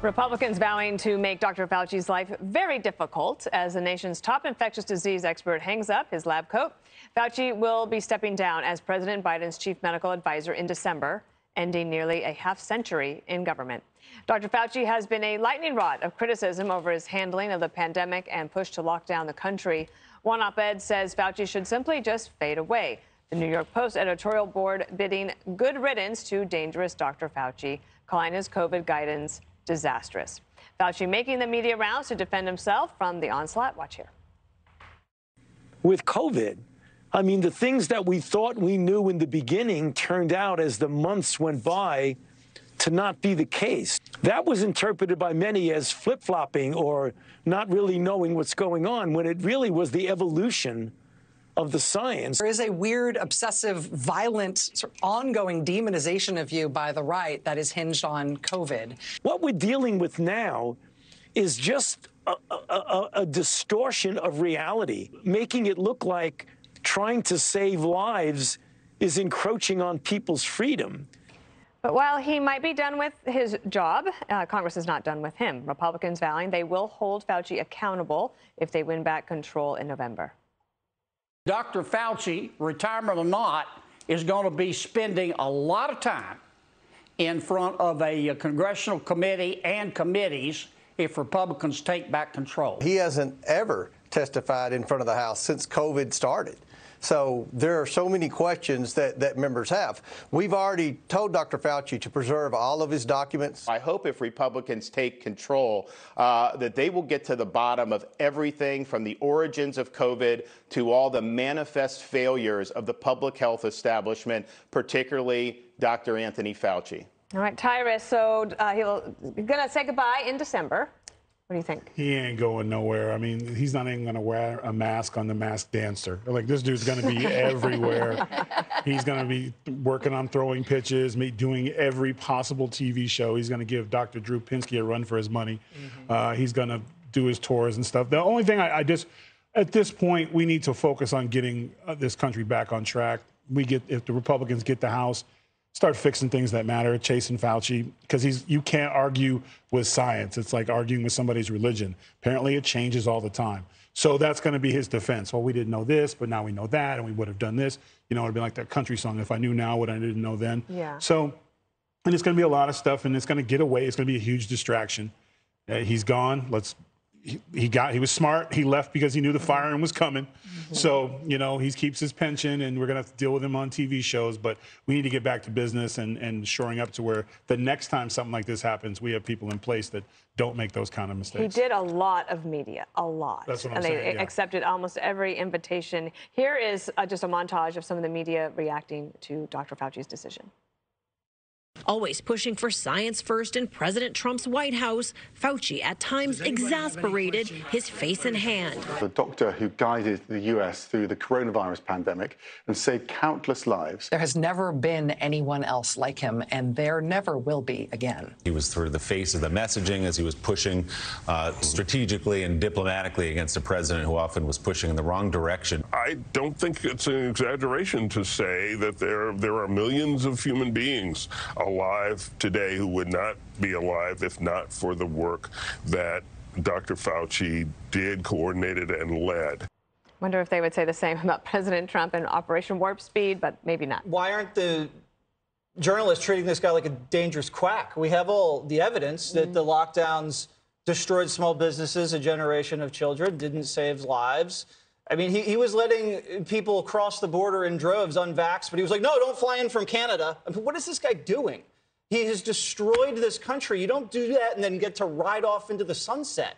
Republicans vowing to make Dr. Fauci's life very difficult as the nation's top infectious disease expert hangs up his lab coat. Fauci will be stepping down as President Biden's chief medical advisor in December, ending nearly a half-century in government. Dr. Fauci has been a lightning rod of criticism over his handling of the pandemic and push to lock down the country. One op-ed says Fauci should simply just fade away. The New York Post editorial board bidding good riddance to dangerous Dr. Fauci, calling his COVID guidance disastrous. Fauci making the media rounds to defend himself from the onslaught. Watch here. With COVID, I mean, the things that we thought we knew in the beginning turned out as the months went by to not be the case. That was interpreted by many as flip-flopping or not really knowing what's going on, when it really was the evolution of the science. There is a weird, obsessive, violent, sort of ongoing demonization of you by the right that is hinged on COVID. What we're dealing with now is just a distortion of reality, making it look like trying to save lives is encroaching on people's freedom. But while he might be done with his job, Congress is not done with him. Republicans vowing they will hold Fauci accountable if they win back control in November. Dr. Fauci, retirement or not, is going to be spending a lot of time in front of a congressional committee and committees if Republicans take back control. He hasn't ever testified in front of the House since COVID started. So there are so many questions that members have. We've already told Dr. Fauci to preserve all of his documents. I hope if Republicans take control that they will get to the bottom of everything from the origins of COVID to all the manifest failures of the public health establishment, particularly Dr. Anthony Fauci. All right, Tyrus, so he's going to say goodbye in December. What do you think? He ain't going nowhere. I mean, he's not even going to wear a mask on The Masked Dancer. Like, this dude's going to be everywhere. He's going to be working on throwing pitches, doing every possible TV show. He's going to give Dr. Drew Pinsky a run for his money. He's going to do his tours and stuff. The only thing I just, at this point, we need to focus on getting this country back on track. If the Republicans get the House, start fixing things that matter, chasing Fauci, because you can't argue with science. It's like arguing with somebody's religion. Apparently, it changes all the time. So that's going to be his defense. Well, we didn't know this, but now we know that, and we would have done this. You know, it would be like that country song, if I knew now what I didn't know then. Yeah. So, and it's going to be a lot of stuff, and it's going to get away. It's going to be a huge distraction. He's gone. He was smart. He left because he knew the firing was coming. So, you know, he keeps his pension, and we're going to have to deal with him on TV shows. But we need to get back to business and shoring up to where the next time something like this happens, we have people in place that don't make those kind of mistakes. He did a lot of media, a lot. That's what I'm and saying, they accepted almost every invitation. Here is just a montage of some of the media reacting to Dr. Fauci's decision. Always pushing for science first in President Trump's White House, Fauci at times exasperated, his face in hand. The doctor who guided the U.S. through the coronavirus pandemic and saved countless lives. There has never been anyone else like him, and there never will be again. He was sort of the face of the messaging as he was pushing strategically and diplomatically against a president who often was pushing in the wrong direction. I don't think it's an exaggeration to say that there are millions of human beings alive today who would not be alive if not for the work that Dr. Fauci did, coordinated, and led. Wonder if they would say the same about President Trump and Operation Warp Speed, but maybe not. Why aren't the journalists treating this guy like a dangerous quack? We have all the evidence that the lockdowns destroyed small businesses, a generation of children, didn't save lives. I mean, he was letting people cross the border in droves, unvaxxed, but he was like, no, don't fly in from Canada. I mean, what is this guy doing? He has destroyed this country. You don't do that and then get to ride off into the sunset.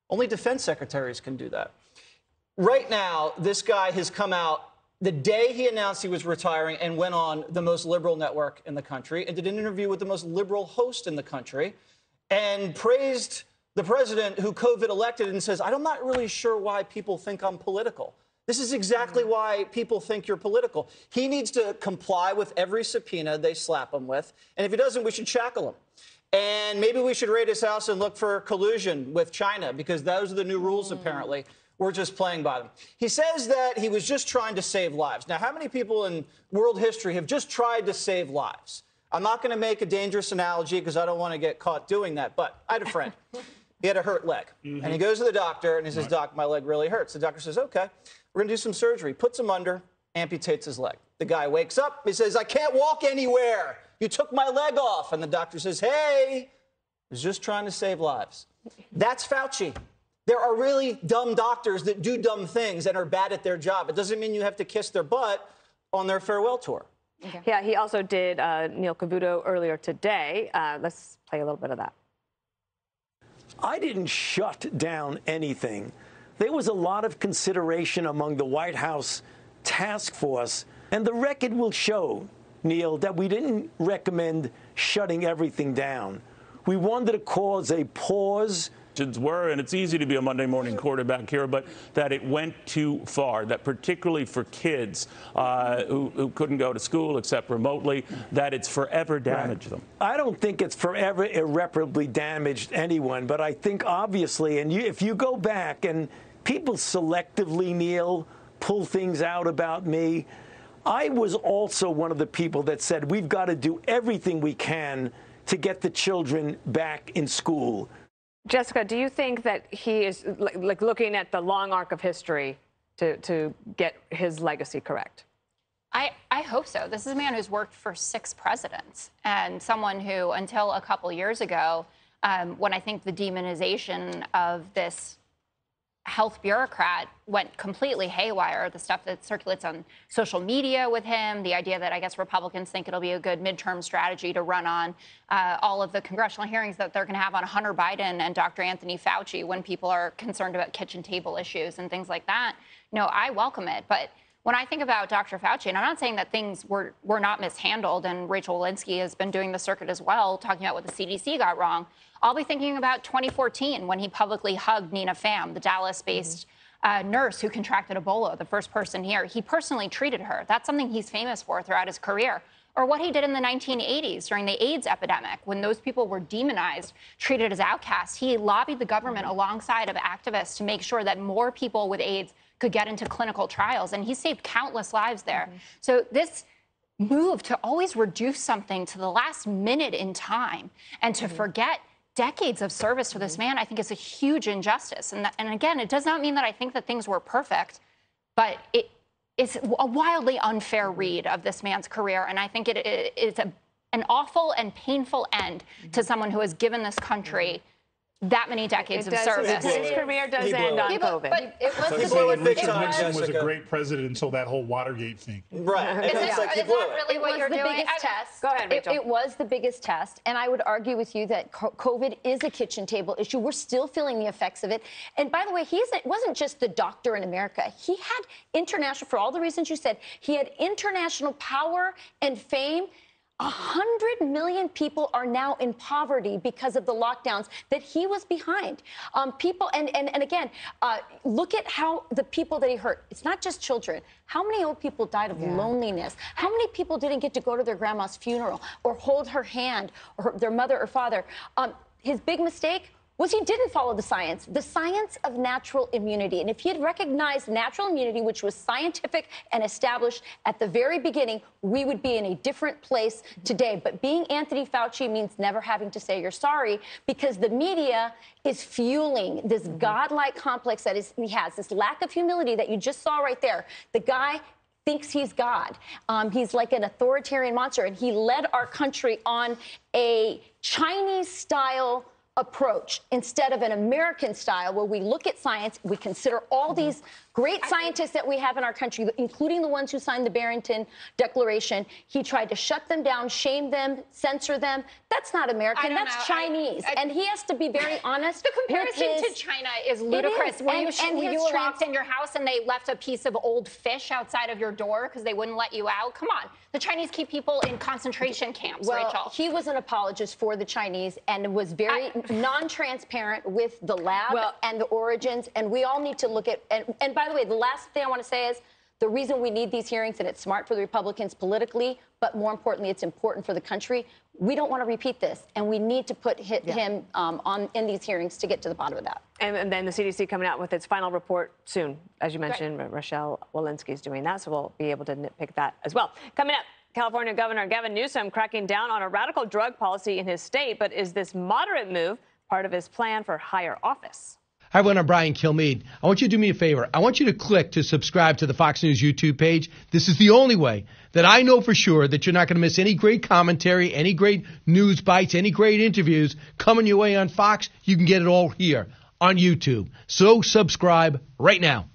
Only defense secretaries can do that. Right now, this guy has come out the day he announced he was retiring and went on the most liberal network in the country and did an interview with the most liberal host in the country and praised the president who COVID elected and says, I'm not really sure why people think I'm political. This is exactly why people think you're political. He needs to comply with every subpoena they slap him with. And if he doesn't, we should shackle him. And maybe we should raid his house and look for collusion with China, because those are the new rules, apparently. We're just playing by them. He says that he was just trying to save lives. Now, how many people in world history have just tried to save lives? I'm not going to make a dangerous analogy because I don't want to get caught doing that, but I had a friend. He had a hurt leg, and he goes to the doctor, and he says, Doc, my leg really hurts. The doctor says, okay, we're going to do some surgery. Puts him under, amputates his leg. The guy wakes up. He says, I can't walk anywhere. You took my leg off. And the doctor says, hey, I was just trying to save lives. That's Fauci. There are really dumb doctors that do dumb things and are bad at their job. It doesn't mean you have to kiss their butt on their farewell tour. Okay. Yeah, he also did Neil Cavuto earlier today. Let's play a little bit of that. I didn't shut down anything. There was a lot of consideration among the White House task force, and the record will show, Neil, that we didn't recommend shutting everything down. We wanted to cause a pause. Were, and it's easy to be a Monday morning quarterback here, but that it went too far, that particularly for kids who couldn't go to school except remotely, that it's forever damaged them. I don't think it's forever irreparably damaged anyone, but I think obviously, and if you go back and people selectively, Neil, pull things out about me, I was also one of the people that said we've got to do everything we can to get the children back in school. Jessica, do you think that he is like looking at the long arc of history to get his legacy correct? I hope so. This is a man who's worked for 6 presidents and someone who, until a couple years ago, when I think the demonization of this health bureaucrat went completely haywire, the stuff that circulates on social media with him, the idea that I guess Republicans think it'll be a good midterm strategy to run on, all of the congressional hearings that they're going to have on Hunter Biden and Dr. Anthony Fauci when people are concerned about kitchen table issues and things like that. No, I welcome it. But when I think about Dr. Fauci, and I'm not saying that things were not mishandled, and Rachel Walensky has been doing the circuit as well, talking about what the CDC got wrong, I'll be thinking about 2014 when he publicly hugged Nina Pham, the Dallas-based nurse who contracted Ebola, the first person here. He personally treated her. That's something he's famous for throughout his career. Or what he did in the 1980s during the AIDS epidemic, when those people were demonized, treated as outcasts. He lobbied the government alongside of activists to make sure that more people with AIDS could get into clinical trials, and he saved countless lives there. So this move to always reduce something to the last minute in time and to forget decades of service for this man, I think is a huge injustice. And again, it does not mean that I think that things were perfect, but it's a wildly unfair read of this man's career. And I think it's an awful and painful end to someone who has given this country that many decades of service. His career does end on COVID. But it was Nixon was a great president until that whole Watergate thing. Right. Is that really what you're doing? It was the biggest test. Go ahead, Rachel. It was the biggest test, and I would argue with you that COVID is a kitchen table issue. We're still feeling the effects of it. And by the way, it wasn't just the doctor in America. He had international, for all the reasons you said, he had international power and fame. 100 million people are now in poverty because of the lockdowns that he was behind. People, and again, look at how the people that he hurt. It's not just children. How many old people died of loneliness? How many people didn't get to go to their grandma's funeral or hold her hand or their mother or father? His big mistake was he didn't follow the science of natural immunity. And if he had recognized natural immunity, which was scientific and established at the very beginning, we would be in a different place today. But being Anthony Fauci means never having to say you're sorry, because the media is fueling this godlike complex that he has, this lack of humility that you just saw right there. The guy thinks he's God. He's like an authoritarian monster, and he led our country on a Chinese-style approach instead of an American style where we look at science, we consider all these great scientists that we have in our country, including the ones who signed the Barrington Declaration. He tried to shut them down, shame them, censor them. That's not American. That's Chinese. And he has to be very honest. The comparison to China is ludicrous. When you were locked in your house and they left a piece of old fish outside of your door because they wouldn't let you out. Come on. The Chinese keep people in concentration camps, Rachel. He was an apologist for the Chinese and was very non-transparent with the lab and the origins. And we all need to look at, and by the way, the last thing I want to say is the reason we need these hearings, and it's smart for the Republicans politically, but more importantly, it's important for the country. We don't want to repeat this, and we need to put him in these hearings to get to the bottom of that. And then the CDC coming out with its final report soon. As you mentioned, Rochelle Walensky is doing that, so we'll be able to nitpick that as well. Coming up, California Governor Gavin Newsom cracking down on a radical drug policy in his state. But is this moderate move part of his plan for higher office? Hi, everyone. I'm Brian Kilmeade. I want you to do me a favor. I want you to click to subscribe to the Fox News YouTube page. This is the only way that I know for sure that you're not going to miss any great commentary, any great news bites, any great interviews coming your way on Fox. You can get it all here on YouTube. So subscribe right now.